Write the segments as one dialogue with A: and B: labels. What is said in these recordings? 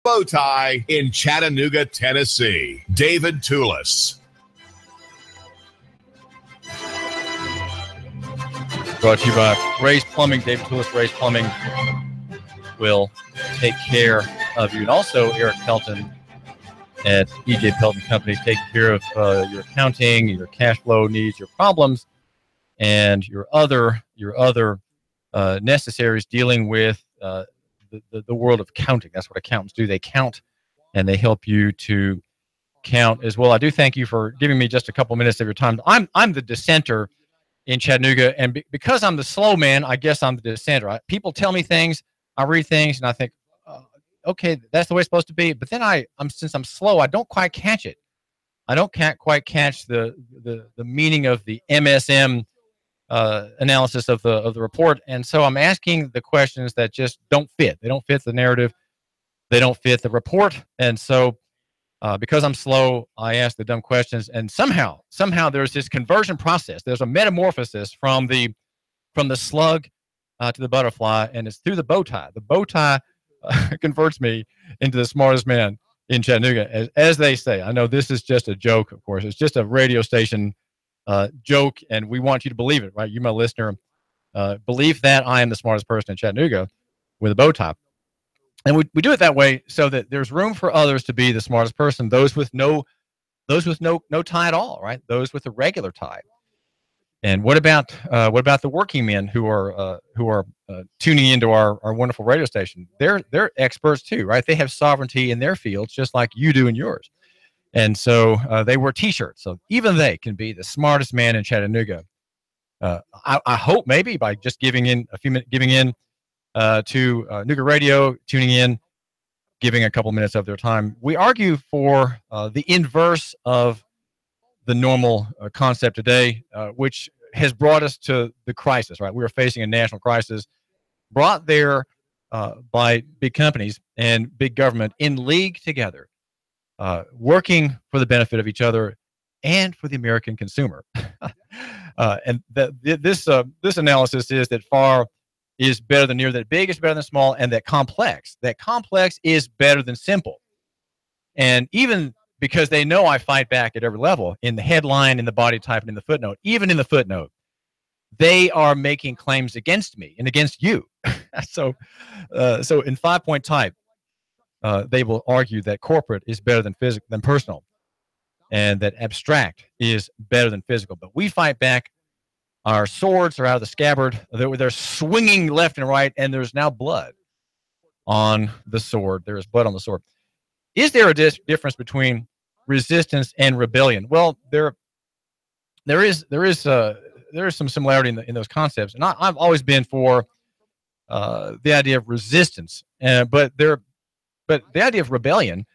A: bow tie in Chattanooga, Tennessee. David Tulis.
B: Brought to you by Ray's Plumbing. David Tulis, Ray's Plumbing will take care of you. And also Eric Pelton at E.J. Pelton Company, taking care of your accounting, your cash flow needs, your problems, and your other necessaries dealing with the world of accounting. That's what accountants do. They count, and they help you to count as well. I do thank you for giving me just a couple minutes of your time. I'm the dissenter in Chattanooga, and because I'm the slow man, I guess I'm the dissenter. People tell me things, I read things, and I think, okay, that's the way it's supposed to be. But then since I'm slow, I don't quite catch it. I don't quite catch the meaning of the MSM analysis of the report, and so I'm asking the questions that just don't fit. They don't fit the narrative. They don't fit the report, and so because I'm slow, I ask the dumb questions, and somehow there's this conversion process. There's a metamorphosis from the slug to the butterfly, and it's through the bow tie. The bow tie converts me into the smartest man in Chattanooga, as they say. I know this is just a joke, of course. It's just a radio station joke, and we want you to believe it, right? You, my listener, believe that I am the smartest person in Chattanooga with a bow tie. And we do it that way so that there's room for others to be the smartest person, those with no tie at all, right? Those with a regular tie. And what about the working men who are tuning into our wonderful radio station? They're experts too, right? They have sovereignty in their fields just like you do in yours. And so they wear T-shirts, so even they can be the smartest man in Chattanooga. I hope maybe by just giving in to Nooga Radio, tuning in, giving a couple minutes of their time. We argue for the inverse of the normal concept today, which has brought us to the crisis, right? We are facing a national crisis brought there by big companies and big government in league together, working for the benefit of each other and for the American consumer. And this analysis is that far is better than near, that big is better than small, and that complex is better than simple. And even because they know I fight back at every level, in the headline, in the body type, and in the footnote, even in the footnote, they are making claims against me and against you. So in 5-point type, they will argue that corporate is better than personal, and that abstract is better than physical. But we fight back. Our swords are out of the scabbard. They're swinging left and right, and there's now blood on the sword. There is blood on the sword. Is there a difference between resistance and rebellion? Well, there is some similarity in those concepts, and I've always been for the idea of resistance, but the idea of rebellion,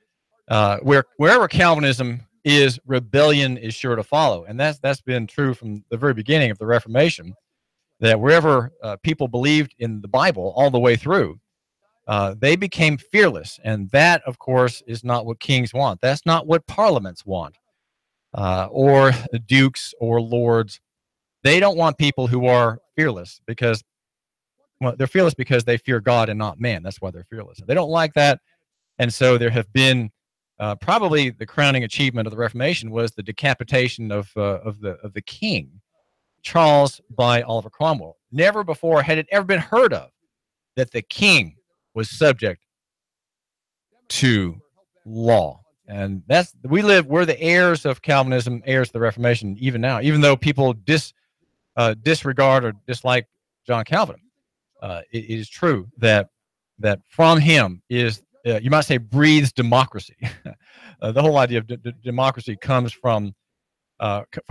B: wherever Calvinism is, rebellion is sure to follow, and that's been true from the very beginning of the Reformation. That wherever people believed in the Bible all the way through, they became fearless, and that, of course, is not what kings want. That's not what parliaments want, or dukes or lords. They don't want people who are fearless because, well, they're fearless because they fear God and not man. That's why they're fearless. They don't like that, and so there have been probably the crowning achievement of the Reformation was the decapitation of the king, Charles, by Oliver Cromwell. Never before had it ever been heard of that the king was subject to law. And we're the heirs of Calvinism, heirs of the Reformation, even now, even though people disregard or dislike John Calvin. It is true that from him is, you might say, breathes democracy. The whole idea of democracy comes from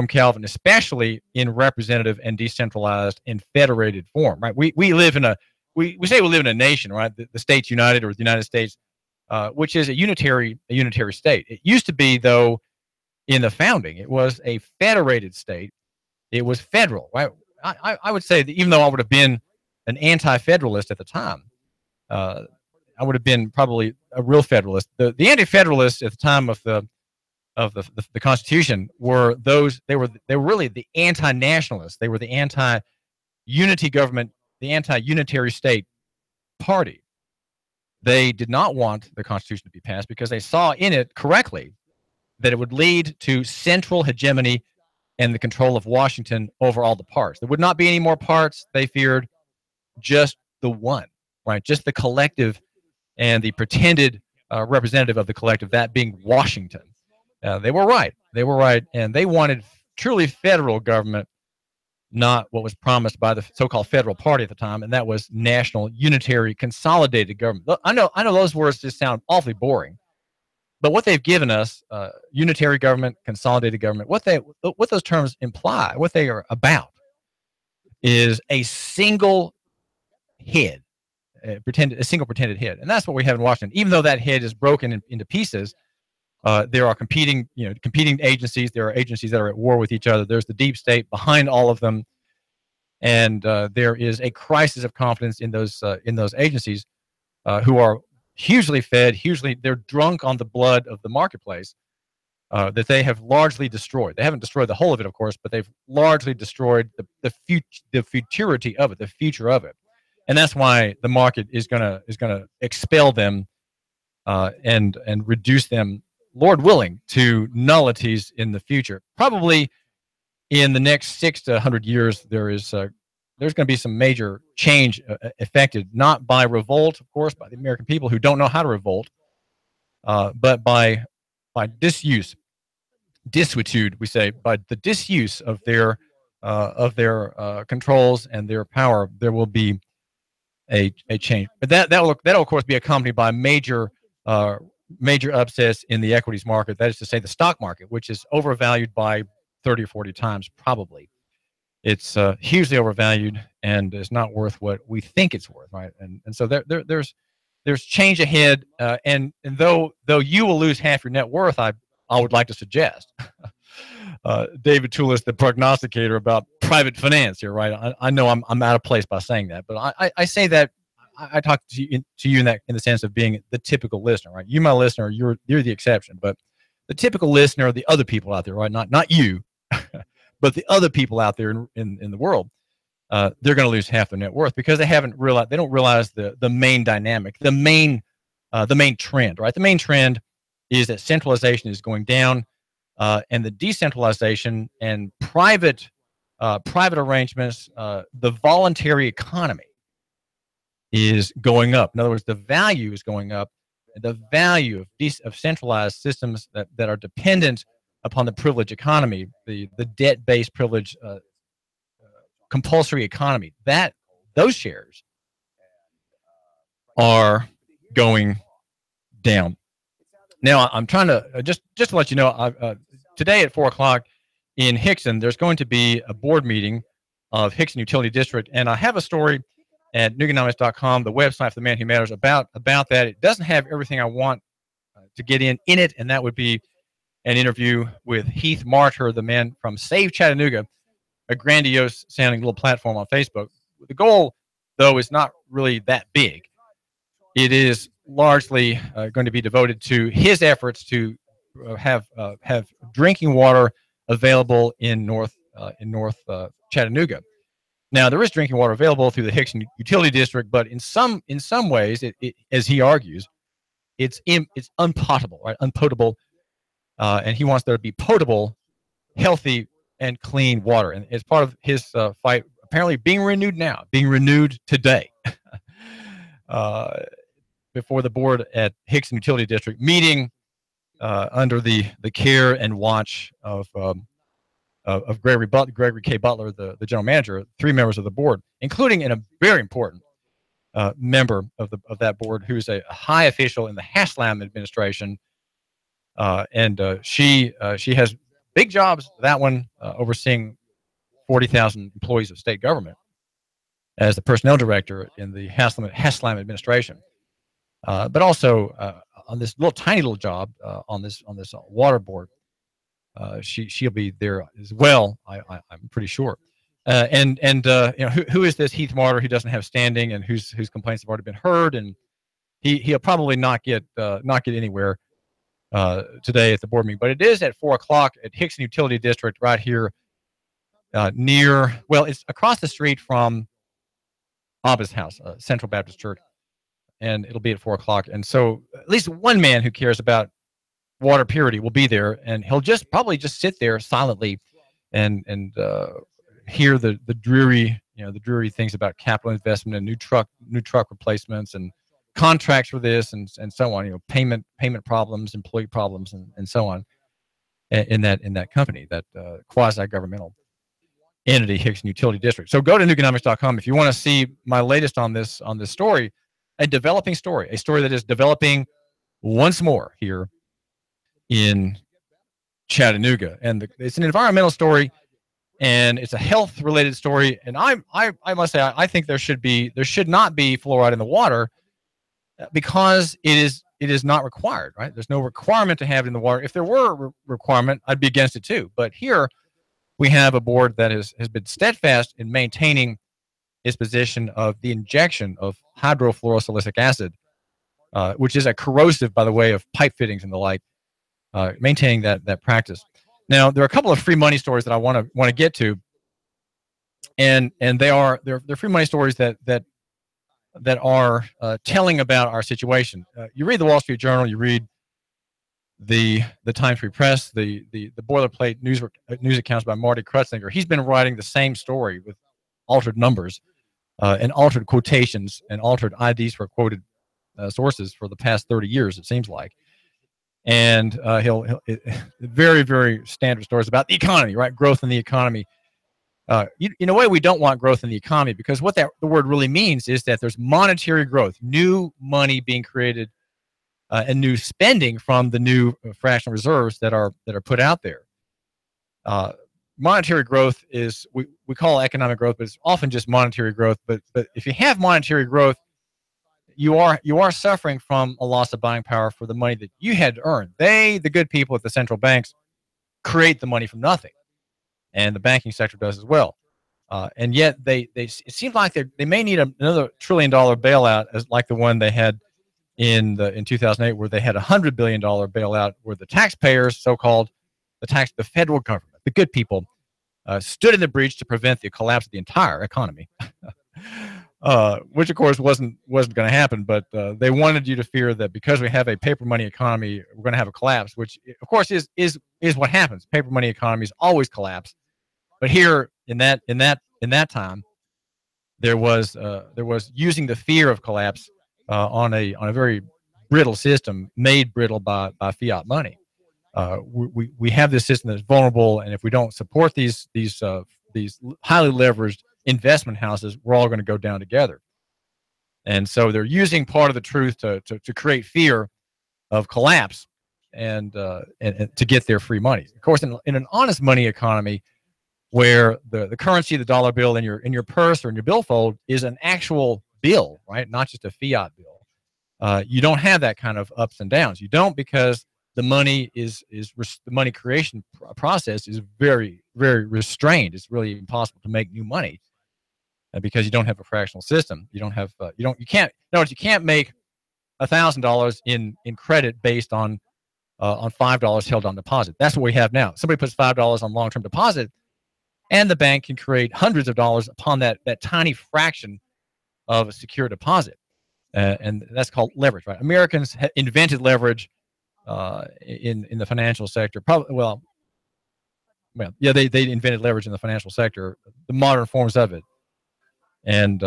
B: Calvin, especially in representative and decentralized and federated form. Right? We live in we say we live in a nation, right? The states united, or the United States, which is a unitary state. It used to be, though, in the founding, it was a federated state. It was federal. Right? I would say that even though I would have been an anti-federalist at the time, I would have been probably a real federalist. The anti-federalists at the time of the Constitution were those. They were really the anti-nationalists. They were the anti-unity government, the anti-unitary state party. They did not want the Constitution to be passed because they saw in it correctly that it would lead to central hegemony and the control of Washington over all the parts. There would not be any more parts, they feared, just the one, right? Just the collective and the pretended representative of the collective, that being Washington. They were right. They were right. And they wanted truly federal government, not what was promised by the so-called federal party at the time, and that was national, unitary, consolidated government. I know those words just sound awfully boring, but what they've given us, unitary government, consolidated government, what those terms imply, what they are about, is a single head, a single pretended head, and that's what we have in Washington. Even though that head is broken into pieces, there are competing agencies. There are agencies that are at war with each other. There's the deep state behind all of them, and there is a crisis of confidence in those agencies, who are hugely fed, they're drunk on the blood of the marketplace that they have largely destroyed. They haven't destroyed the whole of it, of course, but they've largely destroyed the futurity of it, the future of it, and that's why the market is gonna expel them and reduce them, Lord willing, to nullities in the future. Probably in the next 6 to 100 years, there's going to be some major change effected, not by revolt, of course, by the American people who don't know how to revolt, but by dissuitude, we say, by the disuse of their controls and their power. There will be a change, but that'll of course be accompanied by major upsets in the equities market. That is to say, the stock market, which is overvalued by 30 or 40 times, probably. It's hugely overvalued and is not worth what we think it's worth, right? And so there's change ahead. And though you will lose half your net worth, I would like to suggest, David Tulis, the prognosticator about private finance here, right? I know I'm out of place by saying that, but I say that I talk to you in the sense of being the typical listener, right? You, my listener, you're the exception, but the typical listener are the other people out there, right? Not you, but the other people out there in the world. They're going to lose half their net worth because they don't realize the main dynamic, the main trend, right? The main trend is that centralization is going down, and the decentralization and private arrangements, the voluntary economy, is going up. In other words, the value is going up. The value of centralized systems that are dependent upon the privilege economy, the debt-based privilege compulsory economy, those shares are going down. Now, I'm trying to just to let you know, today at 4:00 in Hickson, there's going to be a board meeting of Hickson Utility District, and I have a story at Nooganomics.com, the website for the Man Who Matters, about that. It doesn't have everything I want to get in it, and that would be an interview with Heath Martyr, the man from Save Chattanooga, a grandiose sounding little platform on Facebook. The goal, though, is not really that big. It is largely going to be devoted to his efforts to have drinking water available in North Chattanooga. Now, there is drinking water available through the Hickson Utility District, but in some ways, it as he argues, it's unpotable, right? Unpotable, and he wants there to be potable, healthy, and clean water. And as part of his fight, apparently being renewed today, before the board at Hickson Utility District, meeting under the care and watch of Gregory K. Butler, the general manager, 3 members of the board, including a very important member of that board, who's a high official in the Haslam administration, and she has big jobs. That one overseeing 40,000 employees of state government as the personnel director in the Haslam administration, but also on this tiny little job on this water board. She'll be there as well. I'm pretty sure. And who is this Heath Martyr who doesn't have standing and whose complaints have already been heard, and he'll probably not get anywhere today at the board meeting. But it is at 4:00 at Hickson Utility District, right here it's across the street from Abba's house, Central Baptist Church. and it'll be at 4 o'clock. And so at least one man who cares about water purity will be there, and he'll probably just sit there silently and hear the dreary things about capital investment and new truck replacements and contracts for this and so on, payment problems, employee problems, and so on in that company, that quasi-governmental entity, Hickson Utility District. So go to Nooganomics.com if you want to see my latest on this story, a developing story, a story that is developing once more here in Chattanooga. And it's an environmental story, and it's a health-related story. And I must say, I think there should not be fluoride in the water because it is not required, right? There's no requirement to have it in the water. If there were a requirement, I'd be against it too. But here we have a board that has been steadfast in maintaining its position of the injection of hydrofluorosilicic acid, which is a corrosive, by the way, of pipe fittings and the like, maintaining that practice. Now, there are a couple of free money stories that I want to get to, and they're free money stories that are telling about our situation. You read the Wall Street Journal, you read the Times Free Press, the boilerplate news accounts by Marty Krutzinger. He's been writing the same story with altered numbers and altered quotations and altered IDs for quoted sources for the past 30 years, it seems like. And he'll very, very standard stories about the economy, right? Growth in the economy. In a way, we don't want growth in the economy, because what the word really means is that there's monetary growth, new money being created, and new spending from the new fractional reserves that are put out there. Monetary growth is we call economic growth, but it's often just monetary growth. But if you have monetary growth, you are suffering from a loss of buying power for the money that you had to earn. The good people at the central banks, create the money from nothing, and the banking sector does as well. And yet it seems like they may need another $1 trillion bailout, as like the one they had in 2008, where they had $100 billion bailout, where the taxpayers, so-called the federal government, the good people, stood in the breach to prevent the collapse of the entire economy. Which of course wasn't going to happen, but they wanted you to fear that because we have a paper money economy, we're going to have a collapse, which of course is what happens. Paper money economies always collapse, but here in that time, there was using the fear of collapse on a very brittle system, made brittle by fiat money. We have this system that's vulnerable, and if we don't support these highly leveraged investment houses, we're all going to go down together. And so they're using part of the truth to create fear of collapse and to get their free money. Of course, in an honest money economy, where the currency, the dollar bill in your purse or in your billfold is an actual bill, right? Not just a fiat bill. You don't have that kind of ups and downs. You don't, because the money the money creation process is very, very restrained. It's really impossible to make new money. Because you don't have a fractional system. You can't make $1,000 in credit based on $5 held on deposit. That's what we have now. Somebody puts $5 on long-term deposit, and the bank can create hundreds of dollars upon that tiny fraction of a secure deposit, and that's called leverage, right? Americans invented leverage in the financial sector. They invented leverage in the financial sector, the modern forms of it. And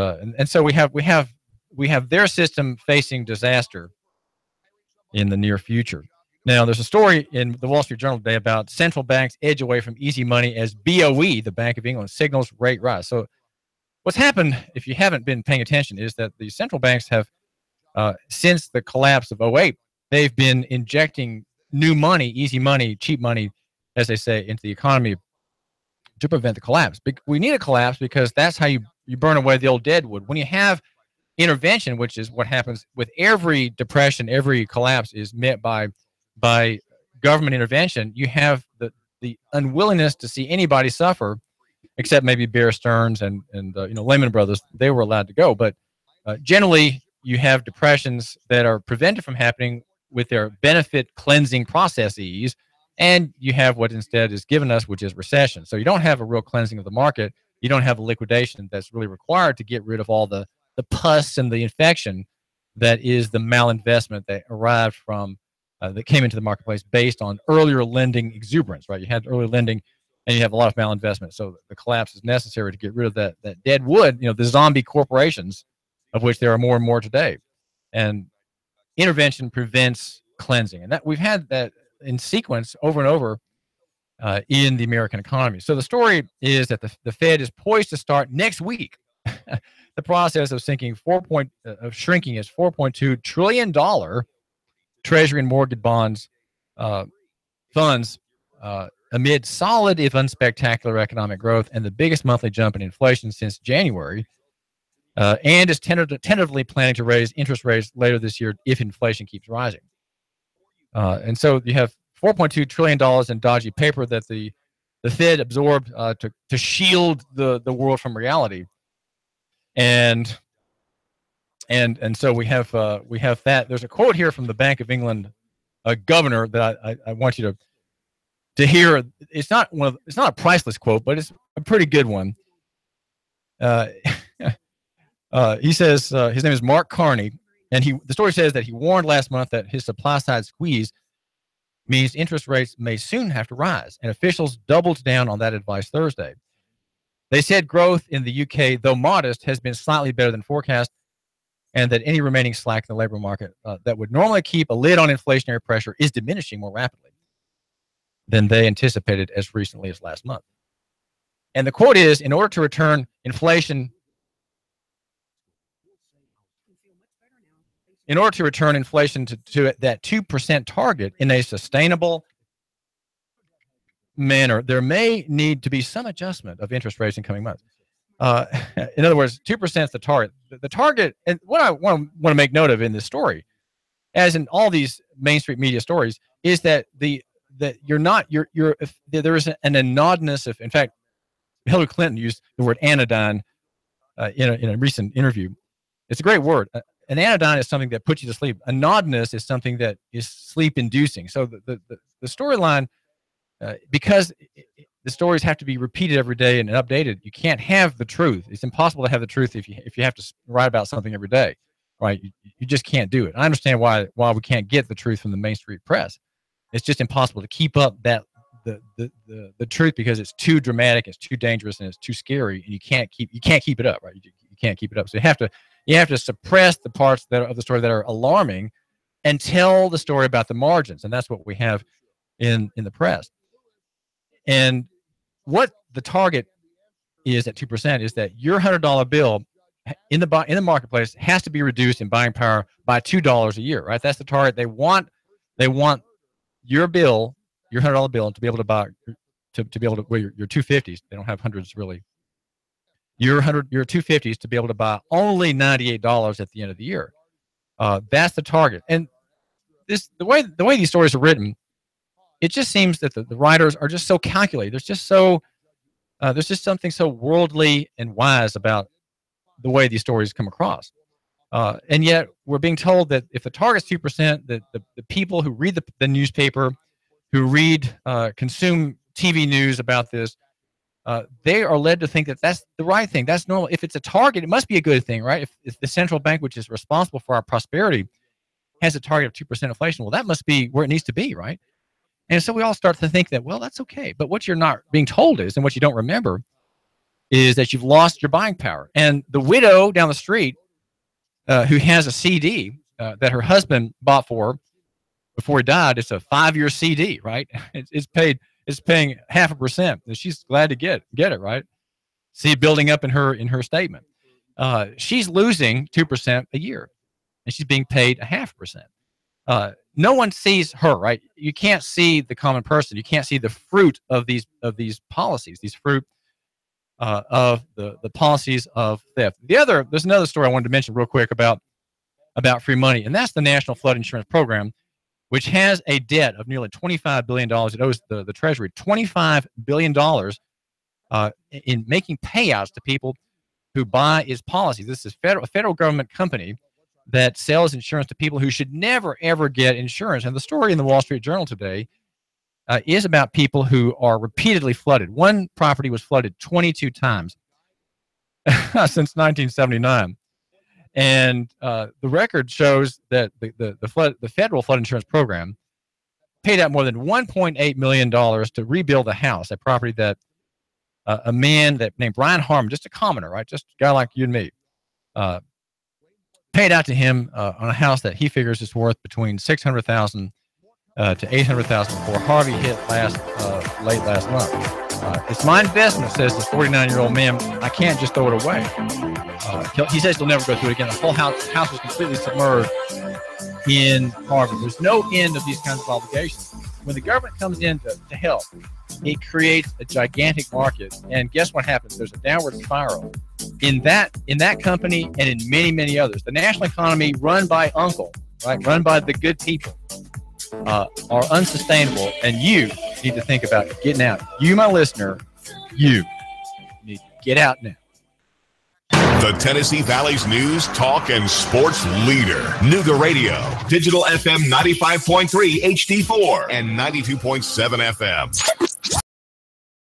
B: so we have their system facing disaster in the near future. Now, there's a story in the Wall Street Journal today about central banks edge away from easy money as BOE, the Bank of England, signals rate rise. So what's happened, if you haven't been paying attention, is that the central banks have, since the collapse of 2008, they've been injecting new money, easy money, cheap money, as they say, into the economy to prevent the collapse. We need a collapse because that's how you burn away the old deadwood. When you have intervention, which is what happens with every depression, every collapse is met by government intervention, you have the unwillingness to see anybody suffer, except maybe Bear Stearns and Lehman Brothers. They were allowed to go, but generally you have depressions that are prevented from happening with their benefit cleansing processes, and you have what instead is given us, which is recession. So you don't have a real cleansing of the market. You don't have a liquidation that's really required to get rid of all the pus and the infection that is the malinvestment that arrived from that came into the marketplace based on earlier lending exuberance, right? You had early lending, and you have a lot of malinvestment. So the collapse is necessary to get rid of that dead wood. The zombie corporations, of which there are more and more today. And intervention prevents cleansing, and that we've had that in sequence over and over in the American economy. So the story is that the Fed is poised to start next week the process of shrinking its $4.2 trillion Treasury and mortgage bonds funds amid solid, if unspectacular, economic growth and the biggest monthly jump in inflation since January, and is tentatively planning to raise interest rates later this year if inflation keeps rising. And so you have $4.2 trillion in dodgy paper that the Fed absorbed to shield the world from reality. And so we have that. There's a quote here from the Bank of England governor that I want you to hear. It's not a priceless quote, but it's a pretty good one. He says his name is Mark Carney, and the story says that he warned last month that his supply side squeeze means interest rates may soon have to rise, and officials doubled down on that advice Thursday. They said growth in the UK, though modest, has been slightly better than forecast, and that any remaining slack in the labor market that would normally keep a lid on inflationary pressure is diminishing more rapidly than they anticipated as recently as last month. And the quote is, in order to return inflation to that 2% target in a sustainable manner, there may need to be some adjustment of interest rates in coming months. In other words, 2% is the target. The target, and what I want to make note of in this story, as in all these Main Street media stories, is that there is an anodynous of. In fact, Hillary Clinton used the word anodyne in a recent interview. It's a great word. An anodyne is something that puts you to sleep. Anodynous is something that is sleep-inducing. So the storyline, because the stories have to be repeated every day and updated, you can't have the truth. It's impossible to have the truth if you have to write about something every day, right? You just can't do it. I understand why we can't get the truth from the Main Street press. It's just impossible to keep up the truth because it's too dramatic, it's too dangerous, and it's too scary, and you can't keep it up, right? You can't keep it up. So you have to suppress the parts of the story that are alarming and tell the story about the margins, and that's what we have in the press. And what the target is at 2% is that your $100 bill in the marketplace has to be reduced in buying power by $2 a year, right? That's the target. They want your bill, your $100 bill, to be able to buy your 250s. They don't have hundreds really. Your 250s to be able to buy only $98 at the end of the year. That's the target. And the way these stories are written, it just seems that the writers are just so calculated. There's just something so worldly and wise about the way these stories come across. And yet we're being told that if the target's 2%, that the people who read the newspaper, who consume TV news about this, they are led to think that that's the right thing. That's normal. If it's a target, it must be a good thing, right? If the central bank, which is responsible for our prosperity, has a target of 2% inflation, well, that must be where it needs to be, right? And so we all start to think that, well, that's okay. But what you're not being told is, and what you don't remember, is that you've lost your buying power. And the widow down the street who has a CD that her husband bought for before he died, it's a 5-year CD, right? It's paying 0.5%. She's glad to get it, right? See it building up in her statement. She's losing 2% a year, and she's being paid 0.5%. No one sees her, right? You can't see the common person. You can't see the fruit of these policies, these fruit of the policies of theft. There's another story I wanted to mention real quick about free money, and that's the National Flood Insurance Program, which has a debt of nearly $25 billion. It owes the Treasury $25 billion in making payouts to people who buy its policies. This is a federal government company that sells insurance to people who should never, ever get insurance. And the story in the Wall Street Journal today is about people who are repeatedly flooded. One property was flooded 22 times since 1979. And the record shows that the federal flood insurance program paid out more than $1.8 million to rebuild a house, a property that a man named Brian Harmon, just a commoner, right, just a guy like you and me, paid out to him on a house that he figures is worth between $600,000 to $800,000 before Harvey hit late last month. It's my investment, says this 49-year-old man. I can't just throw it away. He says he'll never go through it again. The whole house was completely submerged in Harvey. There's no end of these kinds of obligations. When the government comes in to help, it creates a gigantic market. And guess what happens? There's a downward spiral in that company and in many, many others. The national economy run by Uncle, right, run by the good people, are unsustainable, and you need to think about getting out. You, my listener, you need to get out now.
A: The Tennessee Valley's news, talk, and sports leader. Nooga Radio. Digital FM 95.3 HD4 and 92.7 FM.